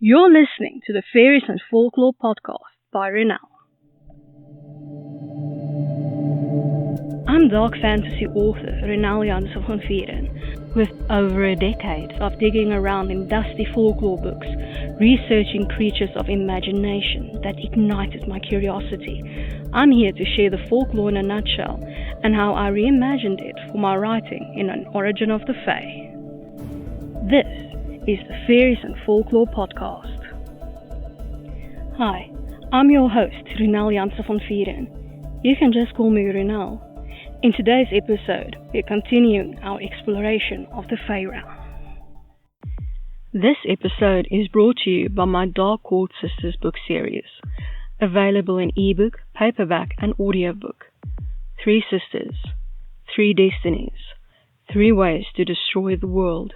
You're listening to the Faeries and Folklore podcast by Ronel. I'm dark fantasy author Ronel Janse van Vuuren. With over a decade of digging around in dusty folklore books, researching creatures of imagination that ignited my curiosity, I'm here to share the folklore in a nutshell and how I reimagined it for my writing in An Origin of the Fae. This is the Faeries and Folklore podcast. Hi, I'm your host, Ronel Janse van Vuuren. You can just call me Ronel. In today's episode, we're continuing our exploration of the Fae realm. This episode is brought to you by my Dark Court Sisters book series, available in ebook, paperback, and audiobook. 3 sisters, 3 destinies, 3 ways to destroy the world.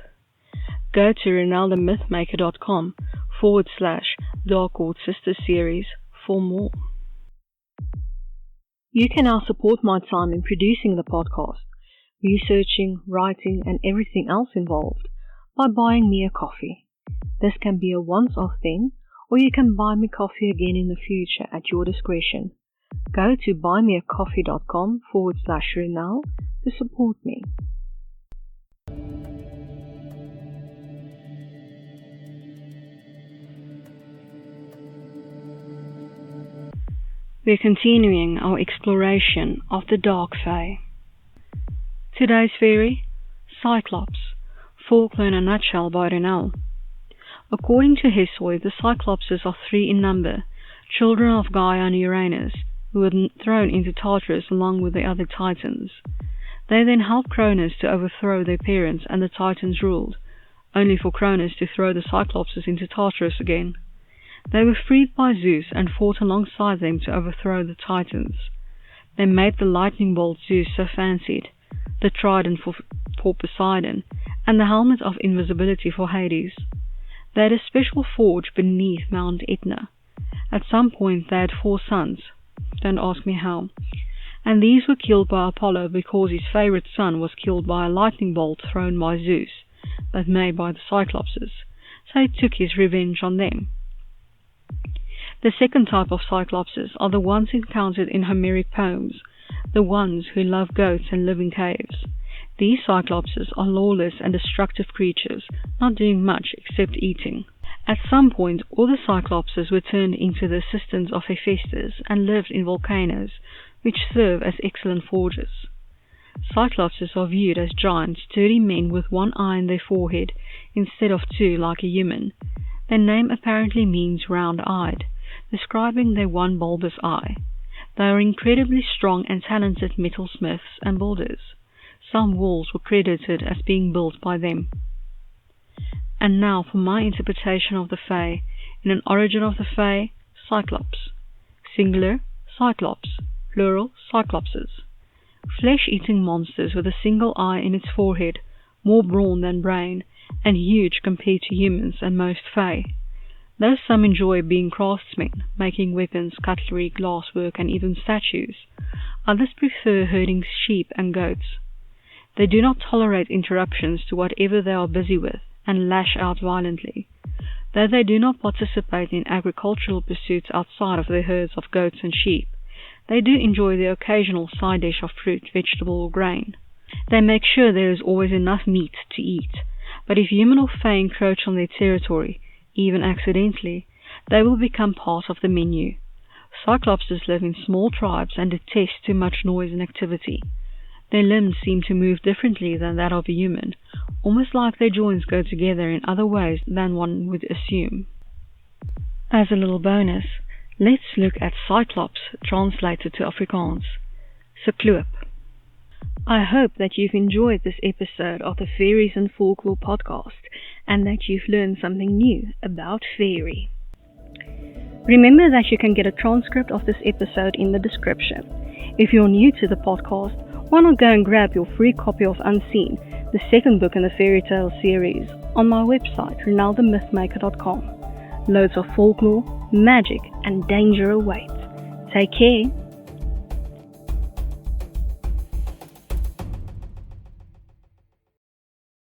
Go to ronelthemythmaker.com/Dark Court Sisters series for more. You can now support my time in producing the podcast, researching, writing, and everything else involved by buying me a coffee. This can be a once-off thing, or you can buy me coffee again in the future at your discretion. Go to buymeacoffee.com/Ronel to support me. We're continuing our exploration of the Dark Fae. Today's fairy, Cyclops, Folklore in a nutshell by Ronel. According to Hesiod, the Cyclopses are 3 in number, children of Gaia and Uranus, who were thrown into Tartarus along with the other Titans. They then helped Cronus to overthrow their parents and the Titans ruled, only for Cronus to throw the Cyclopses into Tartarus again. They were freed by Zeus and fought alongside them to overthrow the Titans. They made the lightning bolt Zeus so fancied, the trident for Poseidon, and the helmet of invisibility for Hades. They had a special forge beneath Mount Etna. At some point they had 4 sons, don't ask me how, and these were killed by Apollo because his favorite son was killed by a lightning bolt thrown by Zeus, but made by the Cyclopses, so he took his revenge on them. The second type of Cyclopses are the ones encountered in Homeric poems, the ones who love goats and live in caves. These Cyclopses are lawless and destructive creatures, not doing much except eating. At some point, all the Cyclopses were turned into the assistants of Hephaestus and lived in volcanoes, which serve as excellent forges. Cyclopses are viewed as giant, sturdy men with 1 eye in their forehead instead of 2 like a human. Their name apparently means round-eyed, describing their 1 bulbous eye. They are incredibly strong and talented metalsmiths and builders. Some walls were credited as being built by them. And now for my interpretation of the Fae. In An Origin of the Fae, Cyclops. Singular, Cyclops. Plural, Cyclopses. Flesh-eating monsters with a single eye in its forehead, more brawn than brain, and huge compared to humans and most Fae. Though some enjoy being craftsmen, making weapons, cutlery, glasswork, and even statues, others prefer herding sheep and goats. They do not tolerate interruptions to whatever they are busy with, and lash out violently. Though they do not participate in agricultural pursuits outside of their herds of goats and sheep, they do enjoy the occasional side dish of fruit, vegetable, or grain. They make sure there is always enough meat to eat, but if human or Fae encroach on their territory, even accidentally, they will become part of the menu. Cyclopses live in small tribes and detest too much noise and activity. Their limbs seem to move differently than that of a human, almost like their joints go together in other ways than one would assume. As a little bonus, let's look at Cyclops translated to Afrikaans. Cyclops. I hope that you've enjoyed this episode of the Faeries and Folklore podcast and that you've learned something new about fairy. Remember that you can get a transcript of this episode in the description. If you're new to the podcast, why not go and grab your free copy of Unseen, the 2nd book in the fairy tale series, on my website, ronelthemythmaker.com. Loads of folklore, magic, and danger await. Take care.